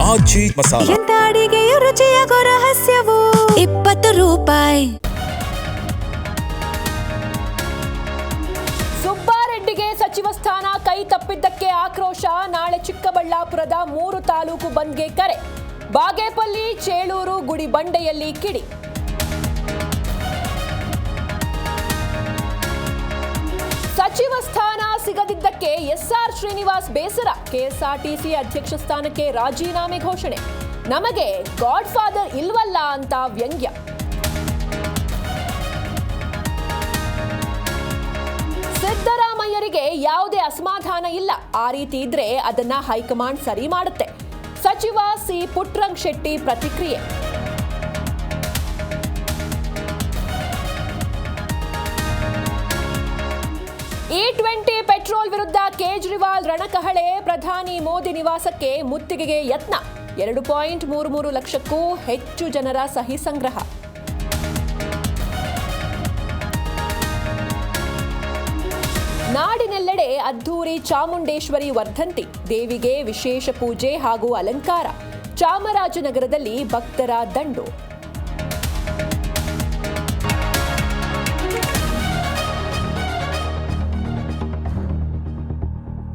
ಆಜಿ ಮಸಾಲ. ಎಂತ ಅಡಿಗೆಯ ರುಚಿಯಾಗೋ ರಹಸ್ಯವು 20 ರೂಪಾಯಿ. ಸುಬ್ಬಾರೆಡ್ಡಿಗೆ ಸಚಿವ ಸ್ಥಾನ ಕೈ ತಪ್ಪಿದ್ದಕ್ಕೆ ಆಕ್ರೋಶ. ನಾಳೆ ಚಿಕ್ಕಬಳ್ಳಾಪುರದ 3 ತಾಲೂಕು ಬಂದ್ಗೆ ಕರೆ. ಬಾಗೇಪಲ್ಲಿ, ಚೇಳೂರು, ಗುಡಿಬಂಡೆಯಲ್ಲಿ ಕಿಡಿ. ಸಚಿವ ಸ್ಥಾನ ಸಿಗದಿದ್ದಕ್ಕೆ ಎಸ್ಆರ್ ಶ್ರೀನಿವಾಸ್ ಬೇಸರ. ಕೆಎಸ್ಆರ್ಟಿಸಿ ಅಧ್ಯಕ್ಷ ಸ್ಥಾನಕ್ಕೆ ರಾಜೀನಾಮೆ ಘೋಷಣೆ. ನಮಗೆ ಗಾಡ್ ಫಾದರ್ ಇಲ್ವಲ್ಲ ಅಂತ ವ್ಯಂಗ್ಯ. ಸಿದ್ದರಾಮಯ್ಯರಿಗೆ ಯಾವುದೇ ಅಸಮಾಧಾನ ಇಲ್ಲ. ಆ ರೀತಿ ಇದ್ರೆ ಅದನ್ನ ಹೈಕಮಾಂಡ್ ಸರಿ ಮಾಡುತ್ತೆ. ಸಚಿವ ಸಿ ಪುಟ್ಟರಂಗ ಶೆಟ್ಟಿ ಪ್ರತಿಕ್ರಿಯೆ. E20 ಪೆಟ್ರೋಲ್ ವಿರುದ್ಧ ಕೇಜ್ರಿವಾಲ್ ರಣಕಹಳೆ. ಪ್ರಧಾನಿ ಮೋದಿ ನಿವಾಸಕ್ಕೆ ಮುತ್ತಿಗೆಗೆ ಯತ್ನ. 2.33 ಲಕ್ಷಕ್ಕೂ ಹೆಚ್ಚು ಜನರ ಸಹಿ ಸಂಗ್ರಹ. ನಾಡಿನೆಲ್ಲೆಡೆ ಅದ್ಧೂರಿ ಚಾಮುಂಡೇಶ್ವರಿ ವರ್ಧಂತಿ. ದೇವಿಗೆ ವಿಶೇಷ ಪೂಜೆ ಹಾಗೂ ಅಲಂಕಾರ. ಚಾಮರಾಜನಗರದಲ್ಲಿ ಭಕ್ತರ ದಂಡು.